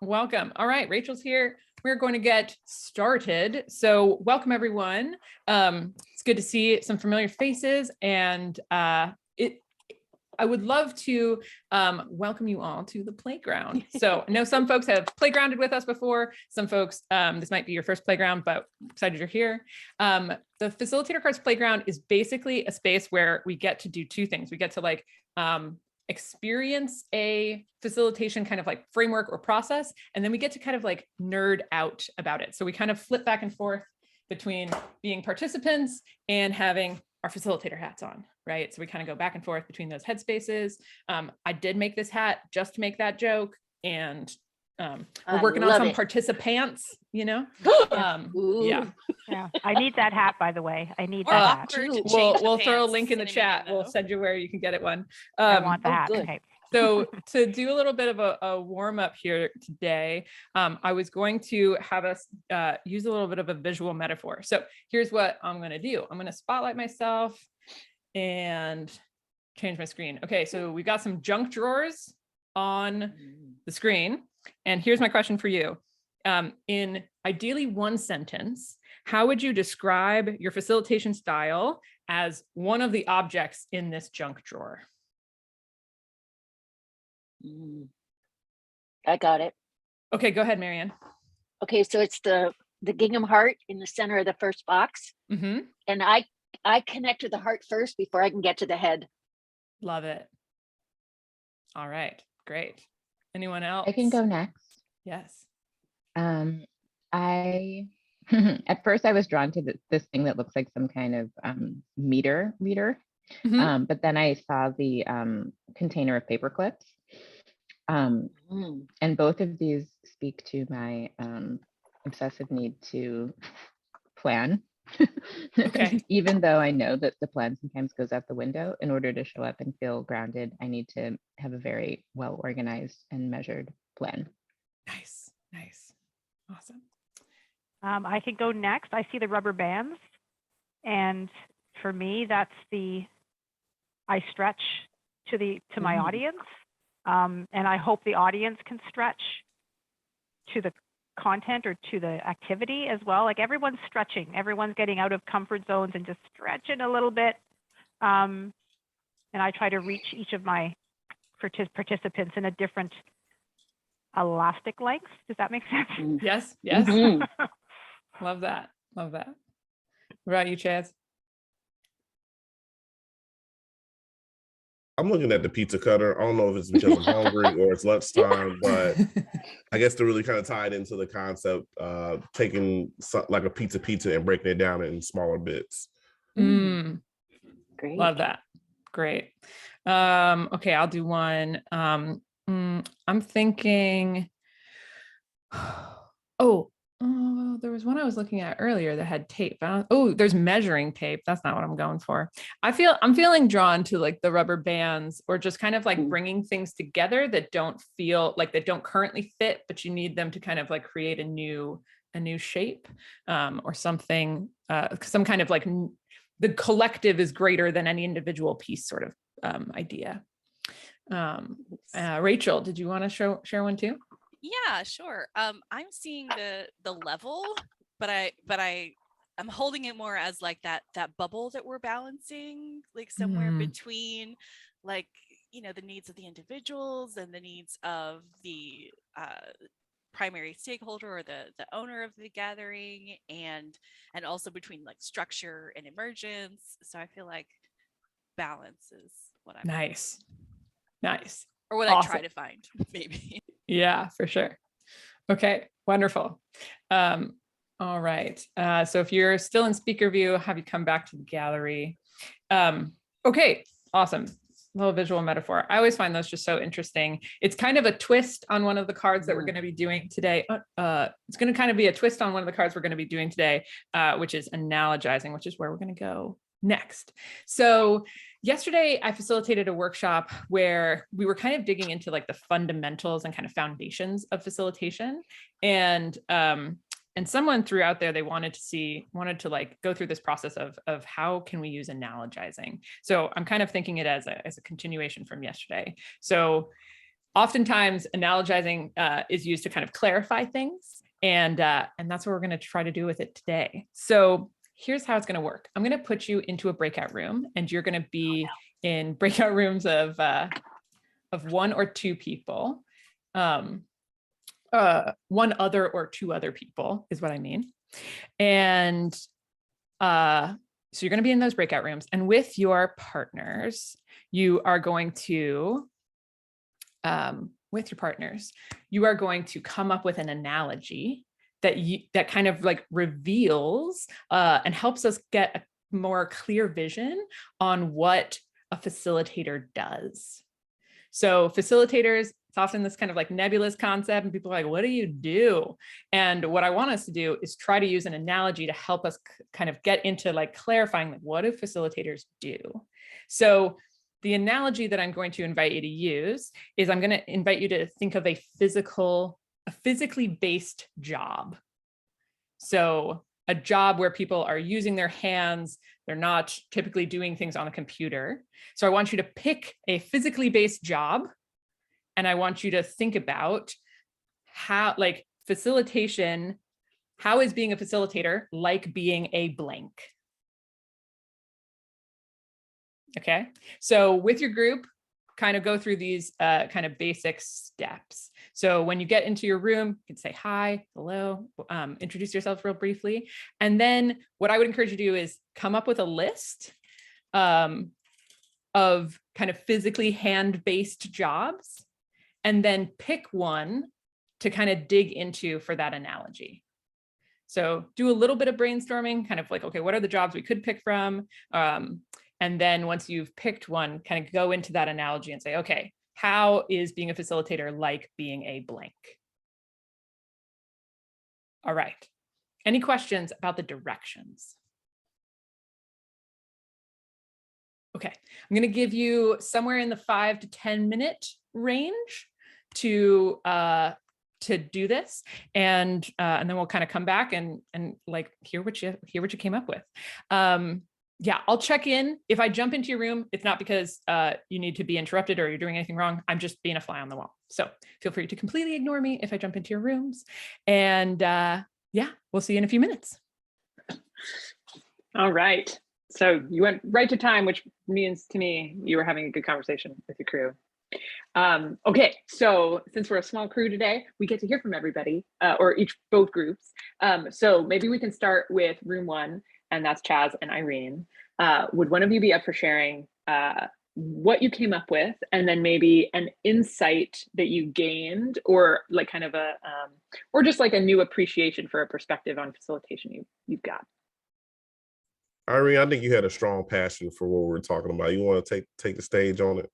Welcome. All right, Rachel's here. We're going to get started. So welcome everyone. It's good to see some familiar faces, and I would love to welcome you all to the playground. So I know some folks have playgrounded with us before. Some folks, this might be your first playground, but I'm excited you're here. The Facilitator Cards Playground is basically a space where we get to do two things. We get to experience a facilitation kind of like framework or process, and then we get to kind of like nerd out about it. So we kind of flip back and forth between being participants and having our facilitator hats on, right? So we kind of go back and forth between those headspaces. I did make this hat just to make that joke, and we're working on some participants, you know? Yeah. I need that hat, by the way. I need that hat. We'll throw a link in the chat. We'll send you where you can get it one. I want the hat. Okay. So to do a little bit of a warm up here today, I was going to have us use a little bit of a visual metaphor. So here's what I'm going to do. I'm going to spotlight myself and change my screen. Okay, so we've got some junk drawers on the screen. And here's my question for you. In ideally one sentence, how would you describe your facilitation style as one of the objects in this junk drawer? I got it. Okay, go ahead, Marianne. Okay, so it's the gingham heart in the center of the first box. Mm-hmm. And I connect to the heart first before I can get to the head. Love it. All right, great. Anyone else? I can go next. Yes. I at first I was drawn to this thing that looks like some kind of meter reader. Mm-hmm. But then I saw the container of paper clips. And both of these speak to my obsessive need to plan. Okay. Even though I know that the plan sometimes goes out the window, in order to show up and feel grounded, I need to have a very well organized and measured plan. Nice, nice, awesome. I can go next. I see the rubber bands, and for me, that's I stretch to my audience, and I hope the audience can stretch to the content or to the activity as well. Like everyone's stretching, everyone's getting out of comfort zones and just stretching a little bit. And I try to reach each of my participants in a different elastic length. Does that make sense? Yes, yes. Mm-hmm. Love that, love that. What about you, Chaz? I'm looking at the pizza cutter. I don't know if it's because I'm hungry or it's lunchtime, but I guess to really kind of tie it into the concept, taking like a pizza and breaking it down in smaller bits. Great. Love that. Great. Okay, I'll do one. I'm thinking, there was one I was looking at earlier that had tape. There's measuring tape. That's not what I'm going for. I'm feeling drawn to like the rubber bands, or just kind of like bringing things together that don't currently fit, but you need them to kind of like create a new shape, or something, some kind of like the collective is greater than any individual piece sort of I'm Rachel, did you want to share one too? Yeah, sure. I'm seeing the level, but I'm holding it more as like that bubble that we're balancing, like somewhere between, like, you know, the needs of the individuals and the needs of the primary stakeholder or the owner of the gathering, and also between like structure and emergence. So I feel like balance is what I'm nice, or what awesome. I try to find, maybe. Yeah, for sure. Okay, wonderful. All right. So if you're still in speaker view, have you come back to the gallery? Okay, awesome. Little visual metaphor. I always find those just so interesting. It's kind of a twist on one of the cards that we're going to be doing today. It's going to kind of be a twist on one of the cards we're going to be doing today, which is analogizing, which is where we're going to go next. So yesterday I facilitated a workshop where we were kind of digging into like the fundamentals and kind of foundations of facilitation. And someone threw out there, they wanted to like go through this process of how can we use analogizing. So I'm kind of thinking it as a continuation from yesterday. So oftentimes analogizing is used to kind of clarify things. And that's what we're going to try to do with it today. So here's how it's going to work. I'm going to put you into a breakout room, and you're going to be in breakout rooms of 1 or 2 people. One other or 2 other people is what I mean. And so you're going to be in those breakout rooms, and with your partners, you are going to come up with an analogy that kind of like reveals and helps us get a more clear vision on what a facilitator does. So facilitators, it's often this kind of like nebulous concept, and people are like, what do you do? And what I want us to do is try to use an analogy to help us kind of get into like clarifying, like, what do facilitators do? So the analogy that I'm going to invite you to use is I'm going to invite you to think of a physically based job. So a job where people are using their hands, they're not typically doing things on a computer. So I want you to pick a physically based job, and I want you to think about how, like, facilitation, how is being a facilitator like being a blank? Okay, so with your group, kind of go through these kind of basic steps. So when you get into your room, you can say hi, hello, introduce yourself real briefly. And then what I would encourage you to do is come up with a list of kind of physically hand-based jobs, and then pick one to kind of dig into for that analogy. So do a little bit of brainstorming, kind of like, okay, what are the jobs we could pick from? And then once you've picked one, kind of go into that analogy and say, okay, how is being a facilitator like being a blank? All right. Any questions about the directions? Okay, I'm going to give you somewhere in the 5 to 10 minute range to do this, and then we'll kind of come back and like hear what you came up with. Yeah, I'll check in. If I jump into your room, it's not because you need to be interrupted or you're doing anything wrong. I'm just being a fly on the wall. So feel free to completely ignore me if I jump into your rooms. And yeah, we'll see you in a few minutes. All right. So you went right to time, which means to me you were having a good conversation with your crew. Okay, so since we're a small crew today, we get to hear from everybody, or both groups. So maybe we can start with room 1, and that's Chaz and Irene. Would one of you be up for sharing what you came up with, and then maybe an insight that you gained, or like kind of a, or just like a new appreciation for a perspective on facilitation you've got? Irene, I think you had a strong passion for what we're talking about. You want to take the stage on it?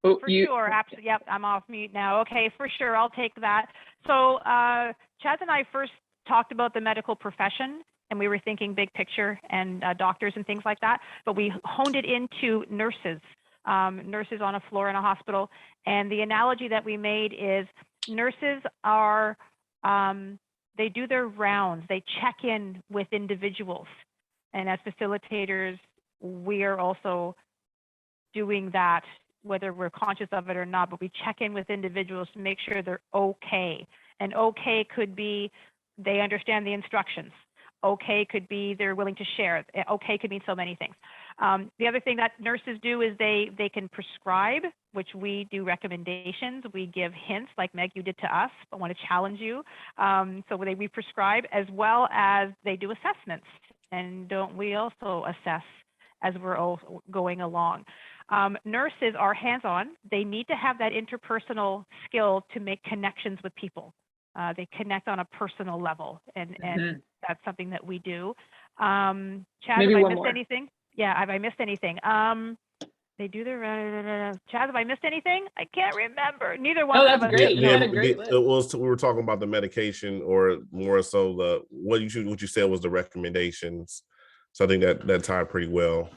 Oh, For sure, absolutely. Yep, I'm off mute now. Okay, for sure, I'll take that. So Chaz and I first talked about the medical profession, and we were thinking big picture and doctors and things like that, but we honed it into nurses, nurses on a floor in a hospital. And the analogy that we made is nurses are, they do their rounds, they check in with individuals. And as facilitators, we are also doing that, whether we're conscious of it or not, but we check in with individuals to make sure they're okay. And okay could be they understand the instructions. Okay could be they're willing to share. Okay could mean so many things. The other thing that nurses do is they can prescribe, which we do recommendations. We give hints like Meg, you did to us. I want to challenge you. So we prescribe, as well as they do assessments. And don't we also assess as we're all going along? Nurses are hands-on. They need to have that interpersonal skill to make connections with people. They connect on a personal level, and that's something that we do. Chad, maybe have I one missed more. anything? Yeah, have I missed anything? They do their, Chad, have I missed anything? I can't remember. Neither one of us. Great. Yeah, You had a great list. we were talking about the medication, or more so what you said was the recommendations. So I think that tied pretty well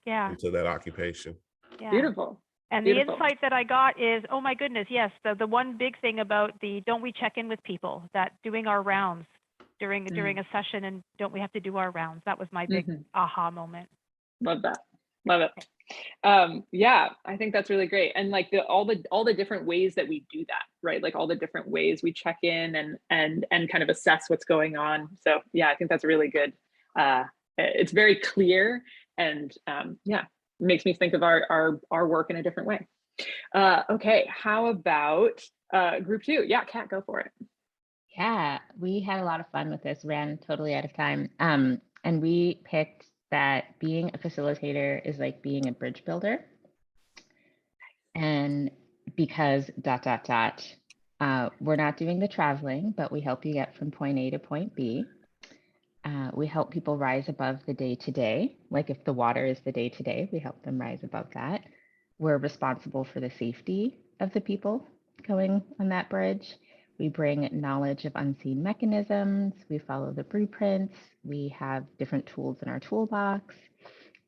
Yeah. into that occupation. Yeah. Beautiful. And Beautiful. the insight that I got is, oh my goodness, yes, the one big thing about don't we check in with people, that doing our rounds during a session, and don't we have to do our rounds? That was my big aha moment. Love that. Love it. Yeah, I think that's really great. And like all the different ways that we do that, right? Like all the different ways we check in and kind of assess what's going on. So yeah, I think that's really good. It's very clear, and yeah, makes me think of our work in a different way. Okay, how about group 2? Yeah, Kat, go for it. Yeah, we had a lot of fun with this, ran totally out of time. And we picked that being a facilitator is like being a bridge builder. And because ... we're not doing the traveling, but we help you get from point A to point B. We help people rise above the day-to-day. Like if the water is the day-to-day, we help them rise above that. We're responsible for the safety of the people going on that bridge. We bring knowledge of unseen mechanisms. We follow the blueprints. We have different tools in our toolbox.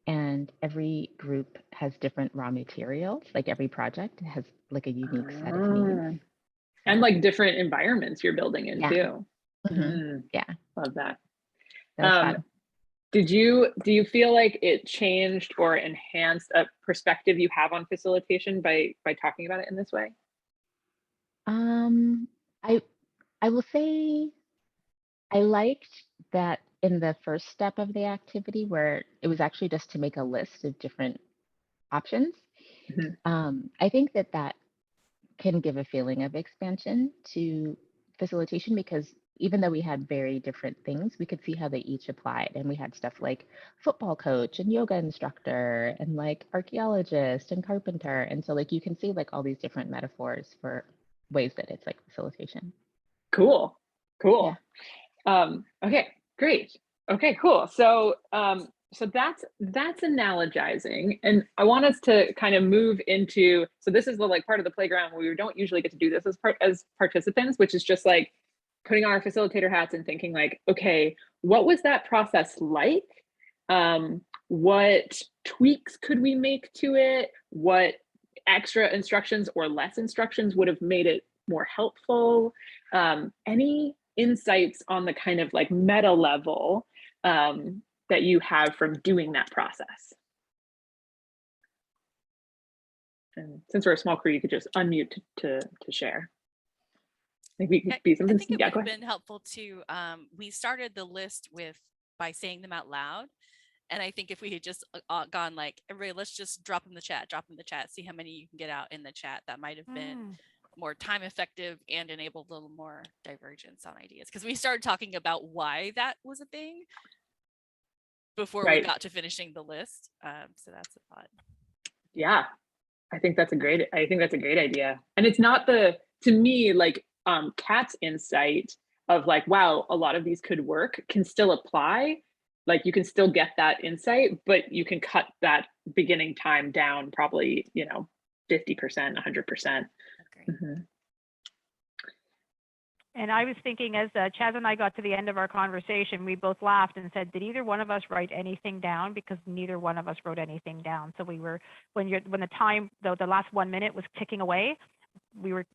And every group has different raw materials. Like every project has like a unique set of needs. And like different environments you're building in too. Yeah. Love that. That was fun. Do you feel like it changed or enhanced a perspective you have on facilitation by talking about it in this way? I will say I liked that in the first step of the activity where it was actually just to make a list of different options. I think that can give a feeling of expansion to facilitation, because even though we had very different things, we could see how they each applied. And we had stuff like football coach and yoga instructor and like archaeologist and carpenter. And so like you can see like all these different metaphors for ways that it's like facilitation. Cool. Okay, great. Okay, cool. So so that's analogizing, and I want us to kind of move into, so this is the like part of the playground where we don't usually get to do this as participants, which is just like putting on our facilitator hats and thinking like, okay, what was that process like? What tweaks could we make to it? What extra instructions or less instructions would have made it more helpful? Any insights on the kind of like meta level that you have from doing that process? And since we're a small crew, you could just unmute to share. I think we could be something. I think it would have been helpful to, we started the list by saying them out loud. And I think if we had just gone like, everybody, let's just drop in the chat, see how many you can get out in the chat, that might have been more time effective and enabled a little more divergence on ideas. Because we started talking about why that was a thing before we got to finishing the list. So that's a thought. Yeah, I think that's a great idea. And it's not to me, like Kat's insight of like, wow, a lot of these could work, can still apply. Like you can still get that insight, but you can cut that beginning time down probably, 50%, 100%. And I was thinking, as Chaz and I got to the end of our conversation, we both laughed and said, did either one of us write anything down? Because neither one of us wrote anything down. So we were, when the time, though, the last 1 minute was ticking away, we were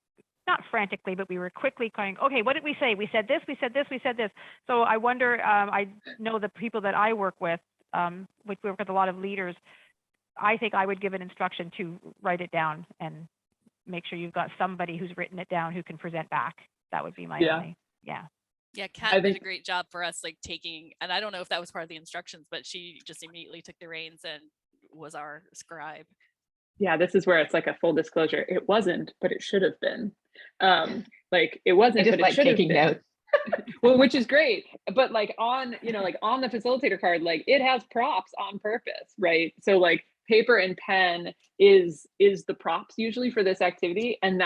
not frantically, but we were quickly going, okay, what did we say? We said this, we said this, we said this. So I wonder, I know the people that I work with, which we work with a lot of leaders, I think I would give an instruction to write it down and make sure you've got somebody who's written it down who can present back. That would be my only, Yeah, Kat did a great job for us, like taking, and I don't know if that was part of the instructions, but she just immediately took the reins and was our scribe. Yeah, this is where it's like a full disclosure. It wasn't, but it should have been. Like it wasn't, but it should have been. Notes. Well, which is great, but like on, on the facilitator card, like it has props on purpose, right? So like paper and pen is the props usually for this activity, and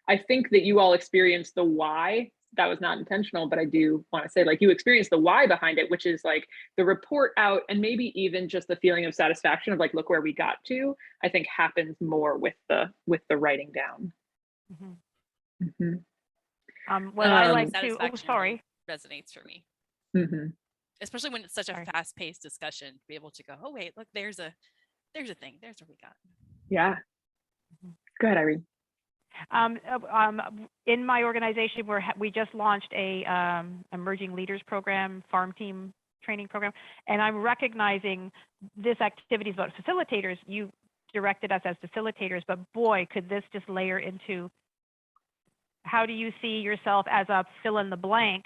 I think that you all experienced the why. That was not intentional, but I do want to say, like, you experienced the why behind it, which is like the report out, and maybe even just the feeling of satisfaction of like, look where we got to, I think happens more with the writing down. What I like to, sorry, resonates for me. Especially when it's such a fast-paced discussion, to be able to go, oh wait, look, there's a thing, there's what we got. Yeah. Go ahead, Irene. In my organization, we just launched a emerging leaders program, farm team training program. And I'm recognizing this activity is about facilitators. You directed us as facilitators, but boy, could this just layer into how do you see yourself as a fill in the blank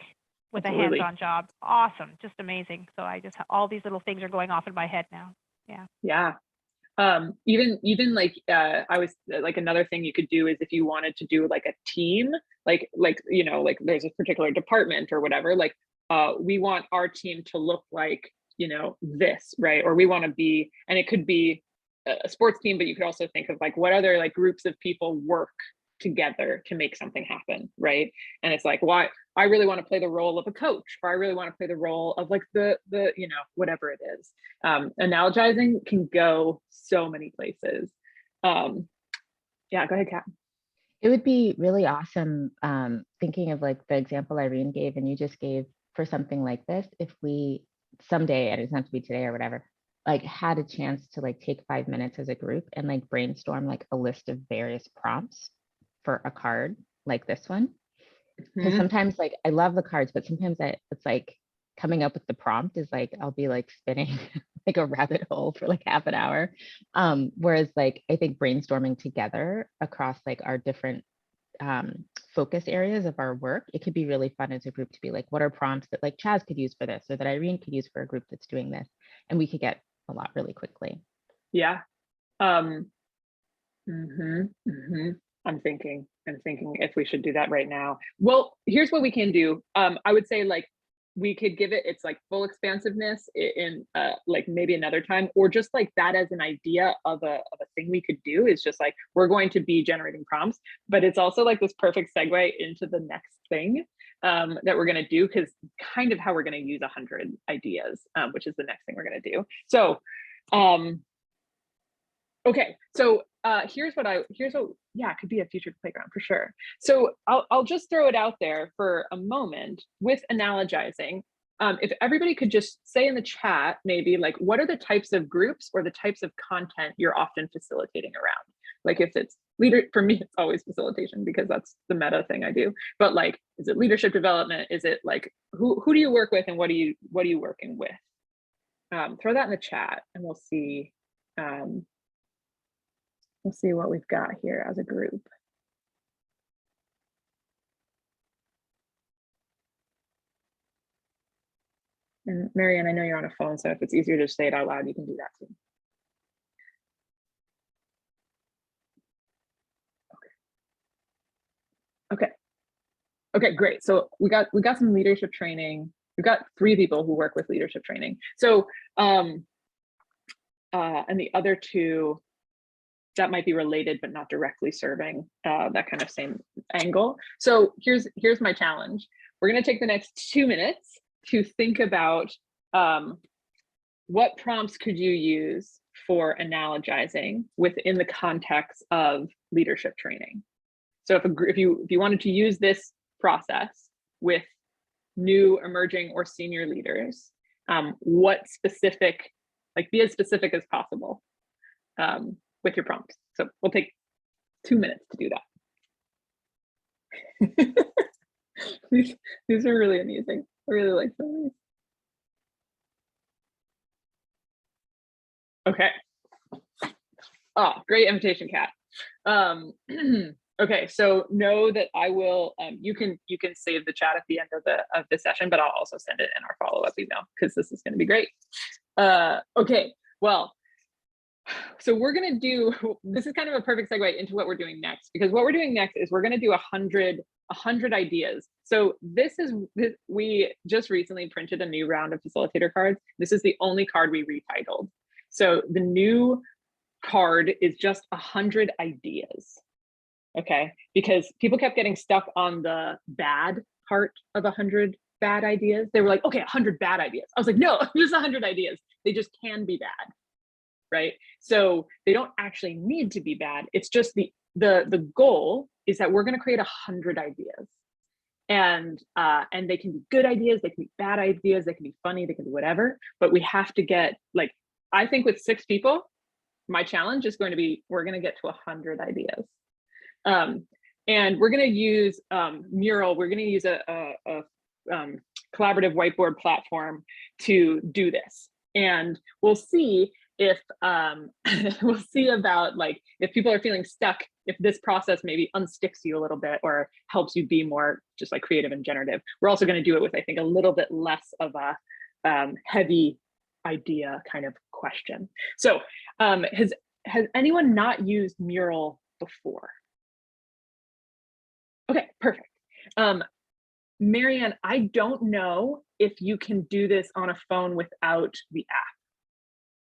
with Absolutely. a hands-on job? Awesome, just amazing. So I just, all these little things are going off in my head now. Yeah. Yeah. Even like I was like, another thing you could do is if you wanted to do like a team, like you know, like there's a particular department or whatever, like we want our team to look like, you know, this, right? Or we want to be, and it could be a sports team, but you could also think of like what other like groups of people work together to make something happen, right? And it's like, why I really want to play the role of a coach, or I really want to play the role of like the you know, whatever it is. Analogizing can go so many places. Yeah, go ahead, Kat. It would be really awesome, thinking of like the example Irene gave and you just gave for something like this, if we someday, and it doesn't have to be today or whatever, like had a chance to like take 5 minutes as a group and like brainstorm like a list of various prompts for a card like this one. Because sometimes like I love the cards, but sometimes it's like coming up with the prompt is like I'll be like spinning like a rabbit hole for like half an hour. Whereas like I think brainstorming together across like our different focus areas of our work, it could be really fun as a group to be like, what are prompts that like Chaz could use for this, or that Irene could use for a group that's doing this, and we could get a lot really quickly. Yeah. I'm thinking if we should do that right now. Well, here's what we can do. I would say like we could give it its like full expansiveness in like maybe another time, or just like that as an idea of a thing we could do is just like, we're going to be generating prompts, but it's also like this perfect segue into the next thing that we're going to do, because kind of how we're going to use 100 ideas, which is the next thing we're going to do. So okay, so here's what yeah, it could be a future playground for sure. So I'll just throw it out there for a moment with analogizing. If everybody could just say in the chat, maybe like, what are the types of groups or the types of content you're often facilitating around? Like if it's for me, it's always facilitation because that's the meta thing I do. But like, is it leadership development? Is it like, who do you work with and what are you working with? Throw that in the chat and we'll see. We'll see what we've got here as a group. And Marianne, I know you're on a phone, so if it's easier to say it out loud, you can do that too. Okay, great. So we got some leadership training. We've got 3 people who work with leadership training. So and the other 2 that might be related but not directly serving that kind of same angle. So here's my challenge. We're going to take the next 2 minutes to think about what prompts could you use for analogizing within the context of leadership training. So if you wanted to use this process with new, emerging, or senior leaders, what specific, like be as specific as possible with your prompts. So we'll take 2 minutes to do that. These are really amusing. I really like some of these. Okay. Oh, great invitation, Kat. Okay, so know that I will. You can save the chat at the end of the session, but I'll also send it in our follow-up email because this is going to be great. Okay, well. So we're going to do, this is kind of a perfect segue into what we're doing next, because what we're doing next is we're going to do 100 ideas. So we just recently printed a new round of facilitator cards. This is the only card we retitled. So the new card is just 100 ideas. Okay, because people kept getting stuck on the bad part of 100 bad ideas. They were like, okay, 100 bad ideas. I was like, no, there's 100 ideas. They just can be bad. Right? So they don't actually need to be bad. It's just the goal is that we're going to create 100 ideas, and they can be good ideas, they can be bad ideas, they can be funny, they can be whatever. But we have to get, like, I think with 6 people, my challenge is going to be we're going to get to 100 ideas, and we're going to use Mural. We're going to use a collaborative whiteboard platform to do this. And we'll see if we'll see about like if people are feeling stuck, if this process maybe unsticks you a little bit or helps you be more just like creative and generative. We're also going to do it with, I think, a little bit less of a heavy idea kind of question. So has anyone not used Mural before? Okay, perfect. Marianne, I don't know if you can do this on a phone without the app,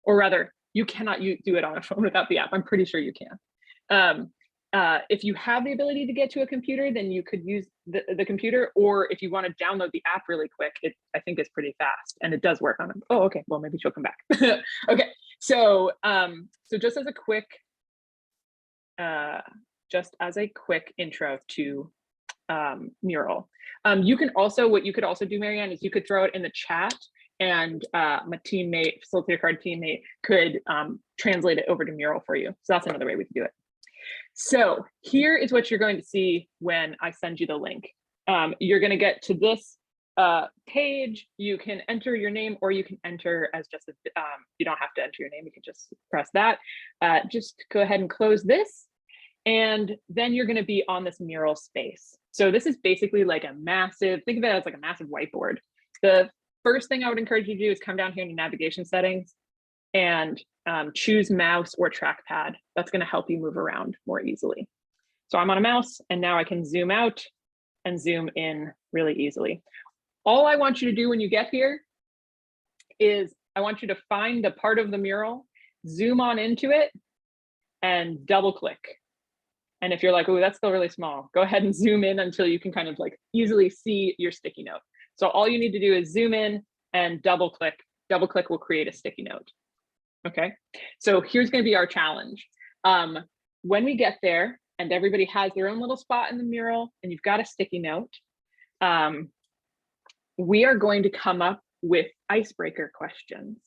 or rather, you cannot do it on a phone without the app. I'm pretty sure you can. If you have the ability to get to a computer, then you could use the computer, or if you want to download the app really quick, I think it's pretty fast and it does work on them. Oh, okay, well, maybe she'll come back. Okay, so just as a quick intro to Mural. What you could also do, Marianne, is you could throw it in the chat and my teammate, Facilitator Card teammate, could translate it over to Mural for you. So that's another way we can do it. So here is what you're going to see when I send you the link. You're going to get to this page. You can enter your name, or you can enter as just you don't have to enter your name. You can just press that. Just go ahead and close this. And then you're going to be on this Mural space. So this is basically like a massive, think of it as like a massive whiteboard. The first thing I would encourage you to do is come down here to navigation settings and choose mouse or trackpad. That's going to help you move around more easily. So I'm on a mouse, and now I can zoom out and zoom in really easily. All I want you to do when you get here is I want you to find the part of the mural, zoom on into it, and double click. And if you're like, oh, that's still really small, go ahead and zoom in until you can kind of like easily see your sticky note. So all you need to do is zoom in and double click. Double click will create a sticky note. Okay, so here's going to be our challenge. When we get there and everybody has their own little spot in the mural and you've got a sticky note, we are going to come up with icebreaker questions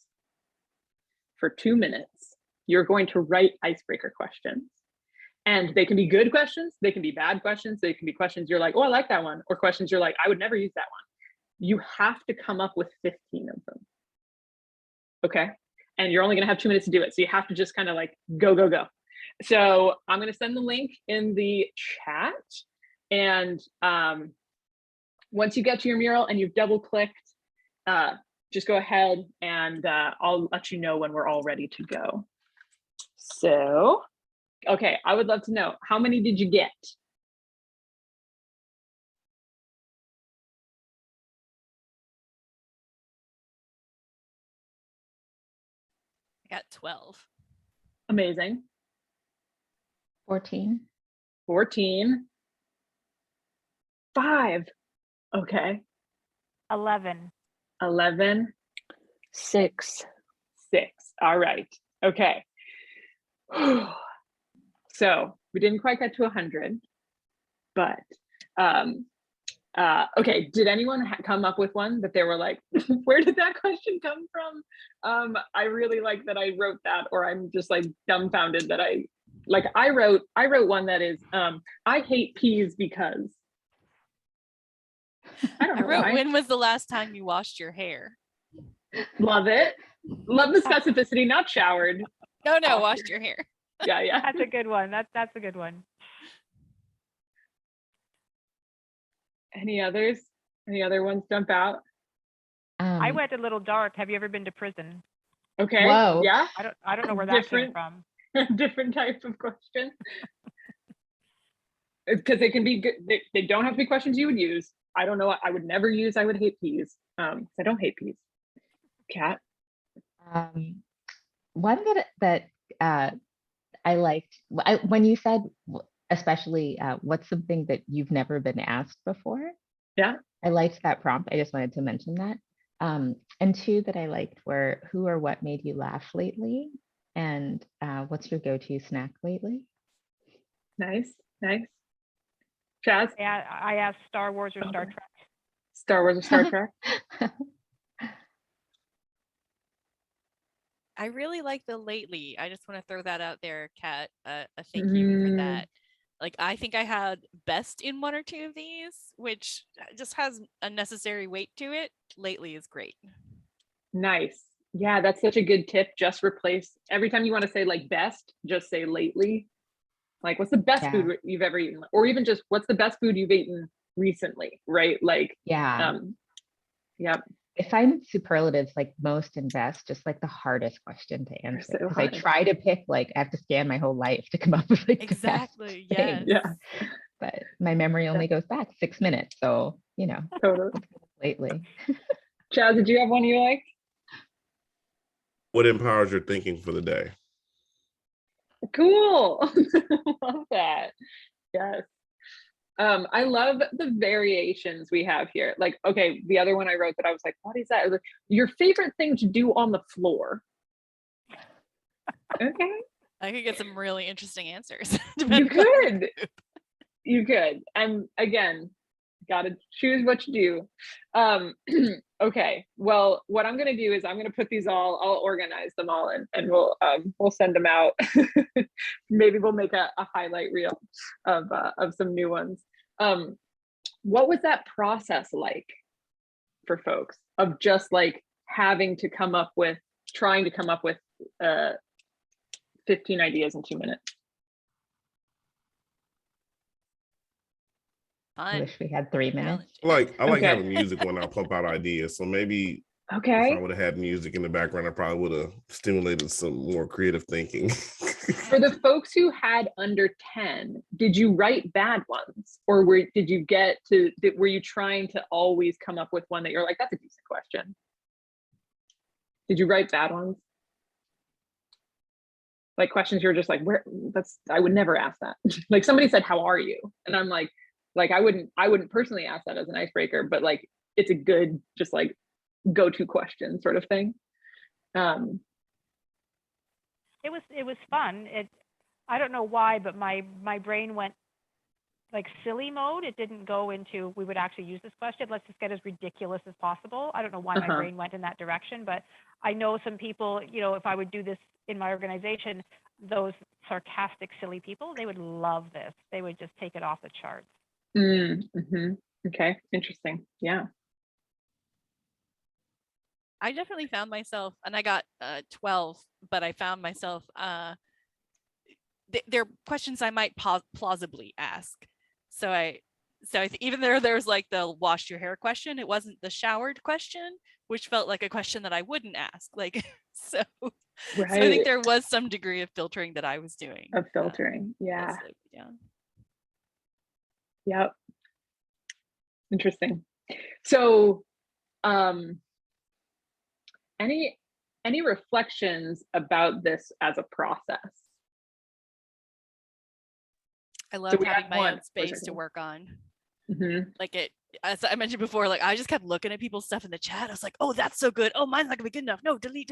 for 2 minutes. You're going to write icebreaker questions. And they can be good questions, they can be bad questions, they can be questions you're like, oh, I like that one, or questions you're like, I would never use that one. You have to come up with 15 of them. Okay, and you're only gonna have 2 minutes to do it. So you have to just kind of like go, go, go. So I'm gonna send the link in the chat. And once you get to your mural and you've double clicked, just go ahead and I'll let you know when we're all ready to go. So, okay, I would love to know, how many did you get? I got 12. Amazing. 14. 14. 5. Okay. 11. 11. 6. 6. All right. Okay. So we didn't quite get to 100, but okay. Did anyone come up with one that they were like, where did that question come from? I really like that I wrote that, or I'm just like dumbfounded that I wrote one that is, I hate peas because. I don't know. I wrote, why. when was the last time you washed your hair? Love it. Love the specificity, not showered. No, Off washed your hair. Yeah. That's a good one. That's a good one. Any others? Any other ones jump out? I went a little dark. Have you ever been to prison? Okay. Whoa. Yeah. I don't know where that came Different. from. Different type of question. Because they can be good. They don't have to be questions you would use. I don't know. I would never use. I would hate peas. I don't hate peas. Kat. One that I liked when you said, especially what's something that you've never been asked before? Yeah. I liked that prompt. I just wanted to mention that. And 2 that I liked were, who or what made you laugh lately? And what's your go-to snack lately? Nice. Chaz. Yeah, I asked Star Wars or Star Trek. Star Wars or Star Trek. I really like the lately. I just want to throw that out there, Kat. A thank you for that. like I think I had best in one or two of these, which just has a necessary weight to it. Lately is great. Nice. Yeah, that's such a good tip. Just replace every time you want to say like best, just say lately. Like, what's the best Yeah. food you've ever eaten? Or even just what's the best food you've eaten recently, right? Like, Yeah. yeah. I find superlatives like most and best just like the hardest question to answer, so because I hard. try to pick, like I have to scan my whole life to come up with like Exactly. the best thing. Yes. Yeah, But my memory only goes back 6 minutes, so you know, totally. lately. Chaz, did you have one you liked? What empowers your thinking for the day? Cool. Love that. Yes. I love the variations we have here. Like, okay, the other one I wrote that I was like, what is that? Like, your favorite thing to do on the floor. Okay. I could get some really interesting answers. You depending on the could. group. You could. And again, gotta choose what you do. Okay. Well, what I'm gonna do is I'm gonna put these all, I'll organize them all and we'll send them out. Maybe we'll make a highlight reel of some new ones. What was that process like for folks of just like having to come up with, trying to come up with 15 ideas in 2 minutes? I Fun. wish we had 3 minutes. Challenging. I like Okay. having music when I pump out ideas. So maybe if I Okay. would have had music in the background, I probably would have stimulated some more creative thinking. For the folks who had under 10, did you write bad ones, or were you trying to always come up with one that you're like, that's a decent question? Did you write bad ones? Like questions you're just like, I would never ask that. Like somebody said, how are you? And I'm like I wouldn't personally ask that as an icebreaker, but like it's a good just like go-to question sort of thing. It was fun. I don't know why, but my brain went like silly mode. It didn't go into, we would actually use this question. Let's just get as ridiculous as possible. I don't know why my brain went in that direction, but I know some people, you know, if I would do this in my organization, those sarcastic, silly people, they would love this. They would just take it off the charts. Mm-hmm. Okay, interesting. Yeah. I definitely found myself, and I got 12, but I found myself, they're questions I might plausibly ask. So even though there's like the wash your hair question, it wasn't the showered question, which felt like a question that I wouldn't ask. Like, so I think there was some degree of filtering that I was doing. Of filtering. Yeah. Yeah. Yep. Interesting. So, any reflections about this as a process? I love having my own space to work on. Like as I mentioned before, like I just kept looking at people's stuff in the chat. I was like, oh, that's so good. Oh, mine's not gonna be good enough. No, delete.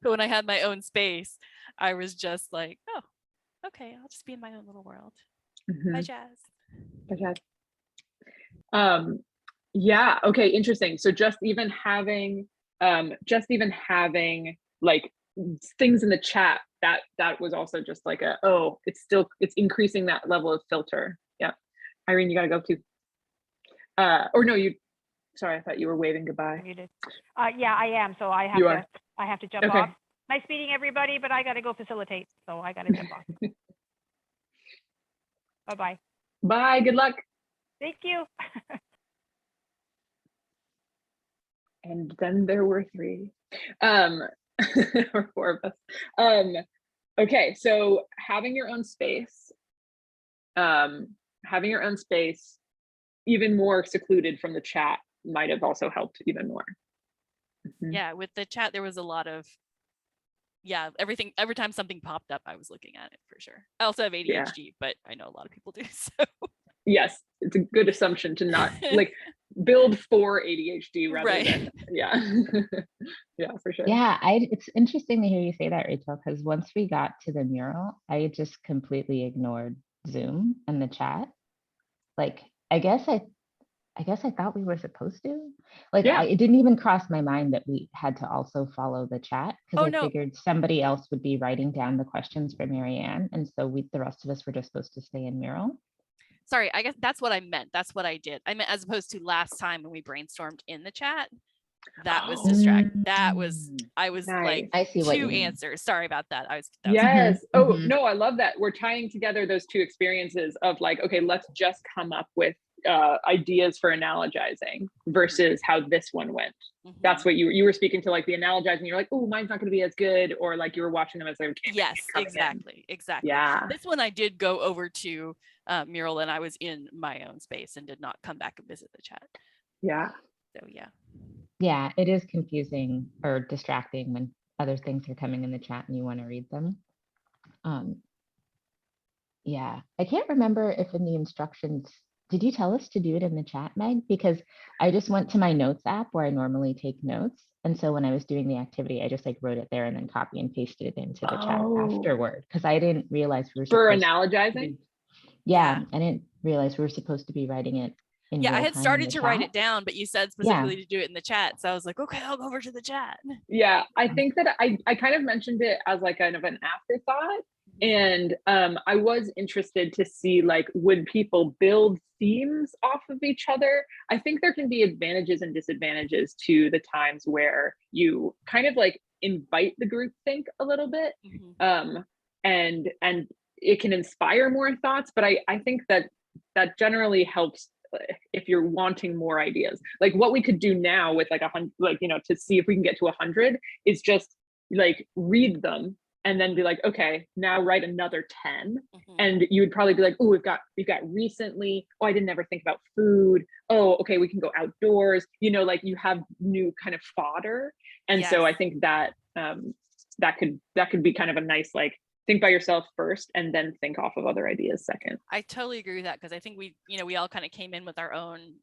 But when I had my own space, I was just like, oh, okay, I'll just be in my own little world. Bye, Jazz. Bye, Jazz. Yeah. Okay. Interesting. So just even having like things in the chat, that was also just like it's increasing that level of filter. Yeah. Irene, you gotta go too. Sorry, I thought you were waving goodbye. Yeah, I am. So I have to jump off. Nice meeting everybody, but I gotta go facilitate. So I gotta jump off. Bye-bye. Bye, good luck. Thank you. And then there were 3 or 4 of us. Okay, so having your own space, even more secluded from the chat might have also helped even more. Yeah, with the chat there was a lot of every time something popped up I was looking at it for sure. I also have ADHD, but I know a lot of people do. So yes, it's a good assumption to not like build for ADHD rather than yeah, for sure. Yeah, it's interesting to hear you say that, Rachel, because once we got to the mural, I just completely ignored Zoom and the chat. Like, I guess I guess I thought we were supposed to. Like, Yeah. it didn't even cross my mind that we had to also follow the chat, because Oh, I no. figured somebody else would be writing down the questions for Marianne. And so the rest of us were just supposed to stay in mural. Sorry, I guess that's what I meant. That's what I did. I meant as opposed to last time when we brainstormed in the chat. That was Oh. distracting. That was, I was like, Nice. I see what you two mean. answers. Sorry about that. That was Yes. Mhm, Oh, mhm. no, I love that. We're tying together those two experiences of like, okay, let's just come up with ideas for analogizing versus how this one went. That's Mhm. what you were speaking to, like the analogizing. You're like, oh, mine's not going to be as good, or like you were watching them as they came. Yes, coming in. exactly. Exactly. Yeah. This one I did go over to mural and I was in my own space and did not come back and visit the chat. Yeah. So yeah. Yeah, it is confusing or distracting when other things are coming in the chat and you want to read them. Yeah, I can't remember if in the instructions, did you tell us to do it in the chat, Meg? Because I just went to my notes app where I normally take notes. And so when I was doing the activity, I just like wrote it there and then copy and pasted it into the chat afterward, because I didn't realize we were For supposed to analogizing. be, yeah, I didn't realize we were supposed to be writing it in Yeah, I real had time in started the to write chat. it down, but you said Yeah. specifically to do it in the chat. So I was like, okay, I'll go over to the chat. Yeah, I think that I kind of mentioned it as like kind of an afterthought. And I was interested to see, like, would people build themes off of each other? I think there can be advantages and disadvantages to the times where you kind of like invite the group think a little bit. And it can inspire more thoughts, but I think that generally helps if you're wanting more ideas. Like what we could do now with like 100, like, you know, to see if we can get to 100 is just like read them and then be like, okay, now write another 10. And you would probably be like, oh, we've got recently, oh, I didn't ever think about food. Oh, okay, we can go outdoors. You know, like you have new kind of fodder. And so I think that that could be kind of a nice, like, think by yourself first and then think off of other ideas second. I totally agree with that, because I think we all kind of came in with our own,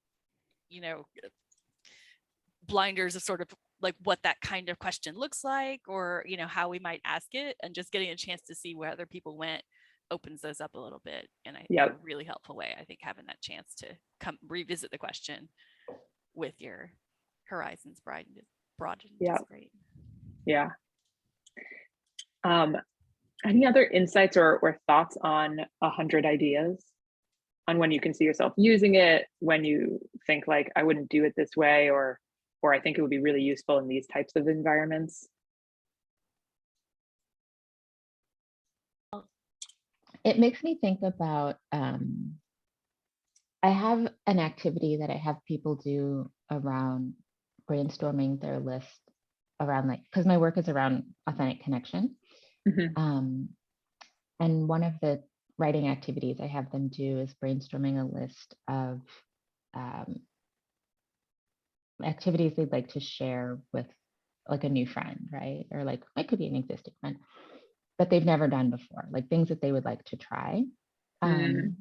blinders of sort of like what that kind of question looks like, or, how we might ask it, and just getting a chance to see where other people went opens those up a little bit. And in a really helpful way, I think having that chance to come revisit the question with your horizons broadened is great. Yeah. Any other insights or thoughts on 100 ideas, on when you can see yourself using it, when you think like, I wouldn't do it this way, or I think it would be really useful in these types of environments? It makes me think about, I have an activity that I have people do around brainstorming their list around, like, because my work is around authentic connection. And one of the writing activities I have them do is brainstorming a list of activities they'd like to share with like a new friend, right? Or like, it could be an existing friend, but they've never done before, like things that they would like to try. And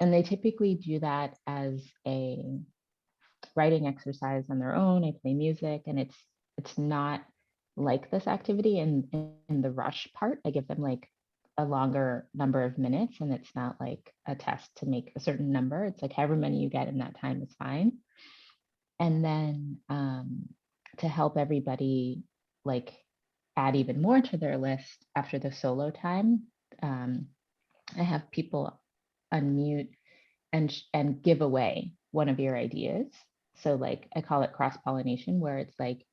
they typically do that as a writing exercise on their own. I play music, and it's not like this activity in the rush part. I give them like a longer number of minutes, and it's not like a test to make a certain number. It's like however many you get in that time is fine. And then to help everybody like add even more to their list after the solo time, I have people unmute and give away one of your ideas. So like I call it cross-pollination, where it's like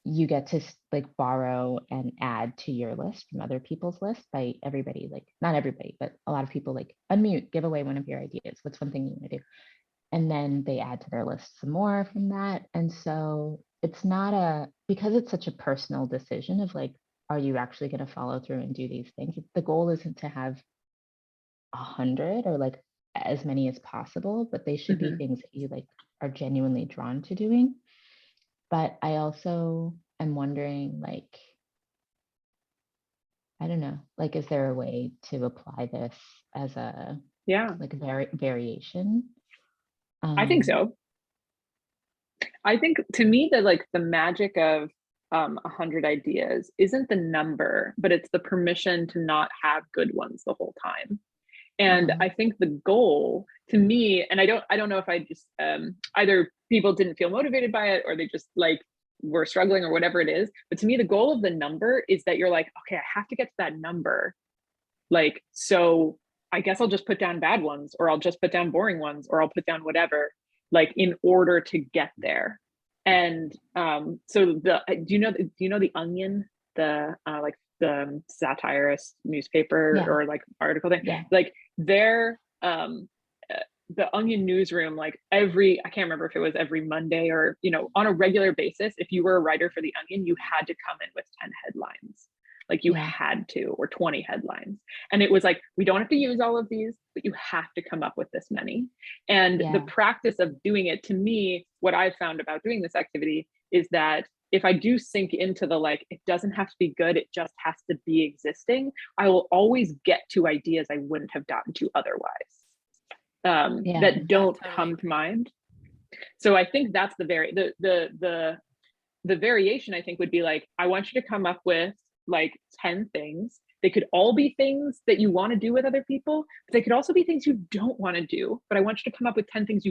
you get to like borrow and add to your list from other people's list by everybody, like not everybody, but a lot of people like unmute, give away one of your ideas. What's one thing you want to do? And then they add to their list some more from that. And so it's not because it's such a personal decision of like, are you actually going to follow through and do these things? The goal isn't to have 100 or like as many as possible, but they should be things that you like are genuinely drawn to doing. But I also am wondering, like, I don't know, like, is there a way to apply this as a like a variation? I think so. I think to me that like the magic of 100 ideas isn't the number, but it's the permission to not have good ones the whole time. And Mhm. I think the goal to me, and I don't know if I just either people didn't feel motivated by it or they just like were struggling or whatever it is. But to me, the goal of the number is that you're like, okay, I have to get to that number. Like, so I guess I'll just put down bad ones, or I'll just put down boring ones, or I'll put down whatever, like in order to get there. And so do you know the Onion, the like the satirist newspaper Yeah. or like article thing? Yeah. Like their the Onion newsroom, like I can't remember if it was every Monday or, you know, on a regular basis, if you were a writer for the Onion, you had to come in with 10 headlines. Like you Yeah. had to, or 20 headlines. And it was like, we don't have to use all of these, but you have to come up with this many. And the Yeah. practice of doing it, to me, what I've found about doing this activity is that if I do sink into the like, it doesn't have to be good, it just has to be existing, I will always get to ideas I wouldn't have gotten to otherwise. Yeah. That don't totally come to agree. mind. So I think that's the variation, I think, would be like, I want you to come up with like 10 things. They could all be things that you want to do with other people, but they could also be things you don't want to do. But I want you to come up with 10 things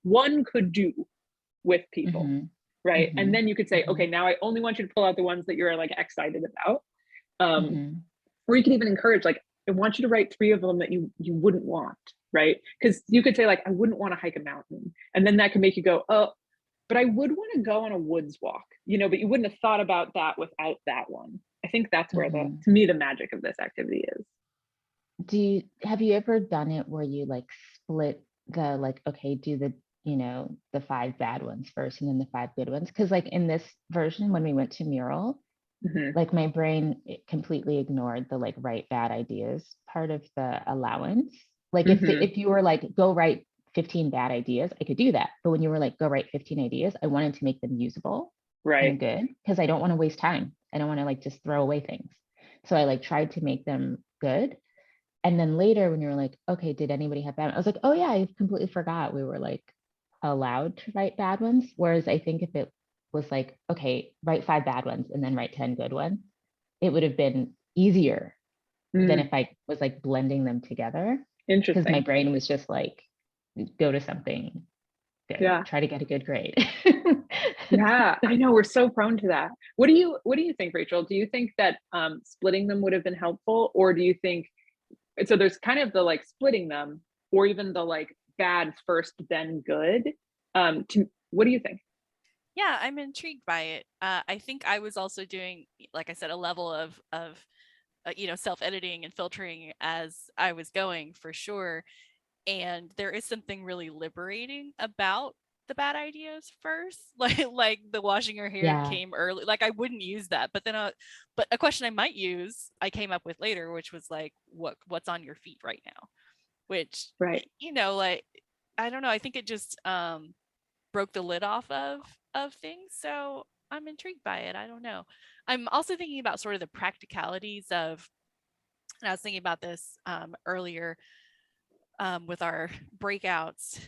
one could do with people. Mhm. Right. Mhm. And then you could say, Mhm. okay, now I only want you to pull out the ones that you're like excited about. Mhm. Or you can even encourage, like, I want you to write 3 of them that you wouldn't want, right? Because you could say, like, I wouldn't want to hike a mountain. And then that could make you go, oh, but I would want to go on a woods walk, you know, but you wouldn't have thought about that without that one. I think that's where Mhm. to me, the magic of this activity is. Have you ever done it where you like split the like, okay, do the, you know, the 5 bad ones first and then the 5 good ones? Because like in this version, when we went to mural, Mhm. like my brain completely ignored the like write bad ideas part of the allowance. Like Mhm. if you were like, go write 15 bad ideas, I could do that. But when you were like, go write 15 ideas, I wanted to make them usable Right. and good because I don't want to waste time. I don't want to like just throw away things. So I like tried to make them good. And then later when you were like, okay, did anybody have bad? I was like, oh yeah, I completely forgot we were like allowed to write bad ones. Whereas I think if it was like, okay, write 5 bad ones and then write 10 good ones, it would have been easier than Mm, if I was like blending them together. Because my interesting. brain was just like, go to something good, Yeah. try to get a good grade. Yeah, I know we're so prone to that. What do you think, Rachel? Do you think that splitting them would have been helpful, or do you think so there's kind of the like splitting them, or even the like bad first then good? What do you think? Yeah, I'm intrigued by it. I think I was also doing, like I said, a level of you know, self-editing and filtering as I was going, for sure. And there is something really liberating about the bad ideas first. Like the washing your hair Yeah. came early. Like I wouldn't use that, but then but a question I might use, I came up with later, which was like, what's on your feet right now? Which, Right. you know, like, I don't know, I think it just broke the lid off of things. So I'm intrigued by it. I don't know. I'm also thinking about sort of the practicalities of, and I was thinking about this earlier with our breakouts,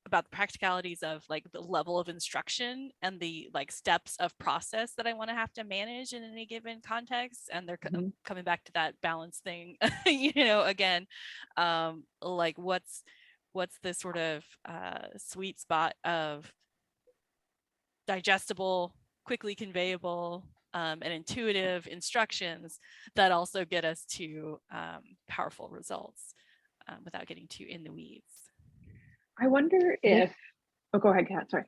about the practicalities of like the level of instruction and the like steps of process that I want to have to manage in any given context. And they're Mhm. coming back to that balance thing, you know, again, like what's the sort of sweet spot of digestible, quickly conveyable, and intuitive instructions that also get us to powerful results without getting too in the weeds. I wonder This if, oh, go ahead, Kat, sorry.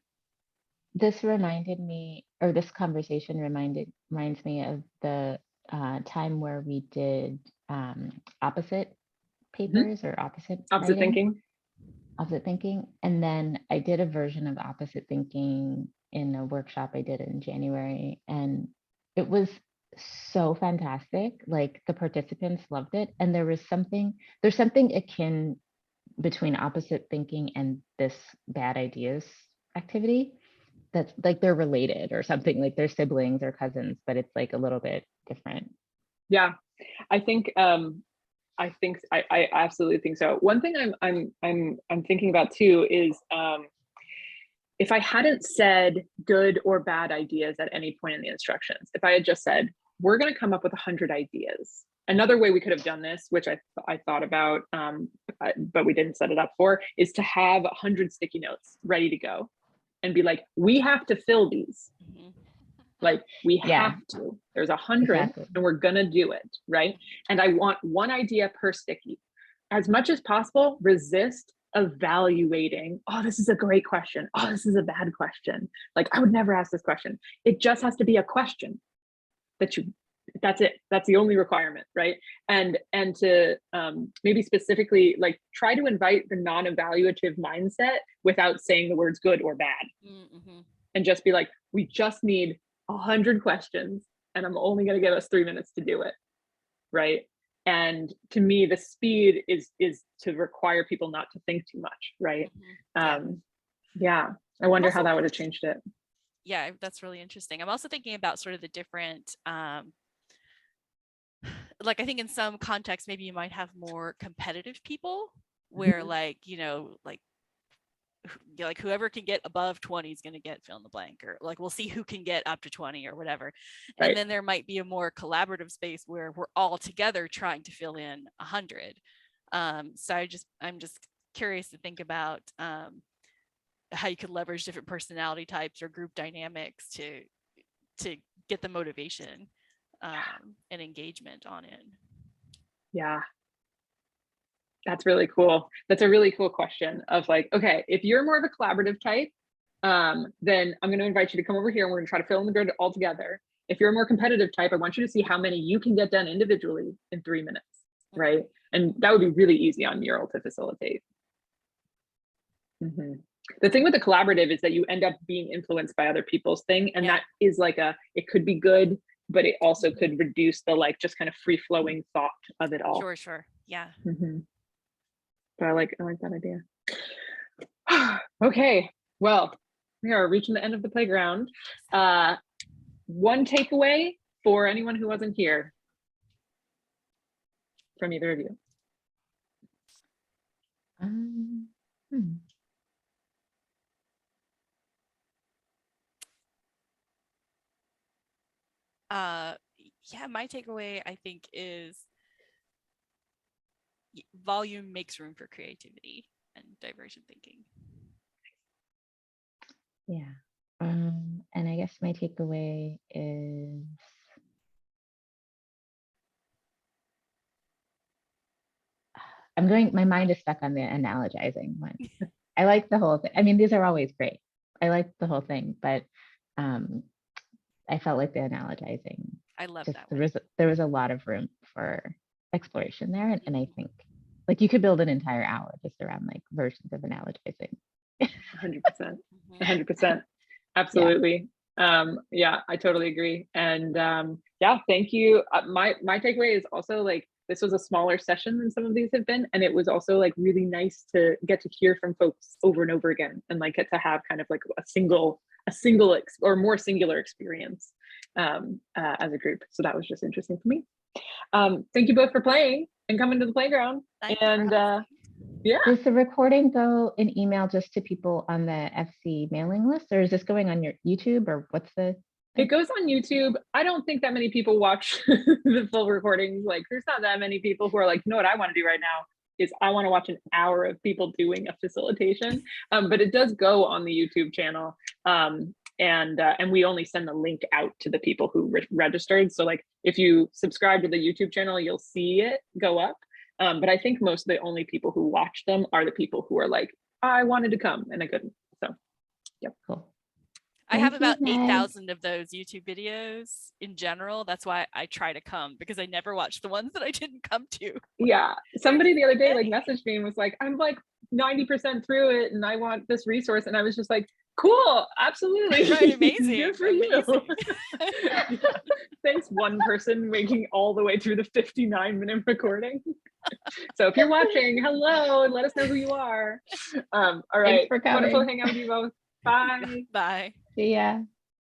this reminded me, or this conversation reminds me of the time where we did opposite Mhm. papers or opposite Opposite writing, thinking. opposite thinking. And then I did a version of opposite thinking in a workshop I did in January. And it was so fantastic. Like the participants loved it. And there's something akin between opposite thinking and this bad ideas activity that's like they're related or something, like they're siblings or cousins, but it's like a little bit different. Yeah, I think I absolutely think so. One thing I'm thinking about too is if I hadn't said good or bad ideas at any point in the instructions, if I had just said, we're going to come up with 100 ideas Another way we could have done this, which I thought about, but we didn't set it up for, is to have 100 sticky notes ready to go and be like, we have to fill these. Like we Yeah. have to. There's 100 Exactly. and we're gonna do it, right? And I want one idea per sticky. As much as possible, resist evaluating. Oh, this is a great question. Oh, this is a bad question. Like I would never ask this question. It just has to be a question that you. That's it. That's the only requirement, right? And to maybe specifically like try to invite the non-evaluative mindset without saying the words good or bad, and just be like, we just need 100 questions, and I'm only going to give us 3 minutes to do it, right? And to me, the speed is to require people not to think too much, right? Yeah. I wonder Also, how that would have changed it. Yeah, that's really interesting. I'm also thinking about sort of the different, like I think in some contexts, maybe you might have more competitive people where like, you know, like whoever can get above 20 is going to get fill in the blank, or like we'll see who can get up to 20 or whatever. And Right. then there might be a more collaborative space where we're all together trying to fill in 100. So I'm just curious to think about how you could leverage different personality types or group dynamics to get the motivation and engagement on it. Yeah. That's really cool. That's a really cool question of like, okay, if you're more of a collaborative type, then I'm going to invite you to come over here and we're going to try to fill in the grid all together. If you're a more competitive type, I want you to see how many you can get done individually in 3 minutes, right? And that would be really easy on Mural to facilitate. The thing with the collaborative is that you end up being influenced by other people's thing. And that is like it could be good, but it also could reduce the like just kind of free flowing thought of it all. Sure. Yeah. But I like that idea. Okay, well, we are reaching the end of the playground. One takeaway for anyone who wasn't here from either of you. Yeah, my takeaway I think is volume makes room for creativity and divergent thinking. Yeah. And I guess my takeaway is my mind is stuck on the analogizing one. I like the whole thing. I mean, these are always great. I like the whole thing, but I felt like the analogizing. I love just, that. There was a lot of room for exploration there. And I think like you could build an entire hour just around like versions of analogizing. 100%. 100%. Absolutely. Yeah, I totally agree. And yeah, thank you. My takeaway is also like, this was a smaller session than some of these have been. And it was also like really nice to get to hear from folks over and over again and like get to have kind of like a single or more singular experience as a group. So that was just interesting for me. Thank you both for playing and coming to the playground. And yeah. Does the recording go in email just to people on the FC mailing list, or is this going on your YouTube, or what's the? It goes on YouTube. I don't think that many people watch the full recordings. Like there's not that many people who are like, you know what I want to do right now is I want to watch an hour of people doing a facilitation. But it does go on the YouTube channel. And we only send the link out to the people who registered. So like if you subscribe to the YouTube channel, you'll see it go up. But I think most of the only people who watch them are the people who are like, I wanted to come and I couldn't. So, yep. Cool. I have about 8,000 of those YouTube videos in general. That's why I try to come, because I never watch the ones that I didn't come to. Yeah. Somebody the other day like messaged me and was like, I'm like 90% through it and I want this resource. And I was just like, cool, absolutely. Right, amazing. Good for you. Yeah. Thanks, one person making all the way through the 59-minute recording. So if you're watching, hello, and let us know who you are. All right. Thanks for coming. Wonderful hanging out with you both. Bye. Bye. See ya.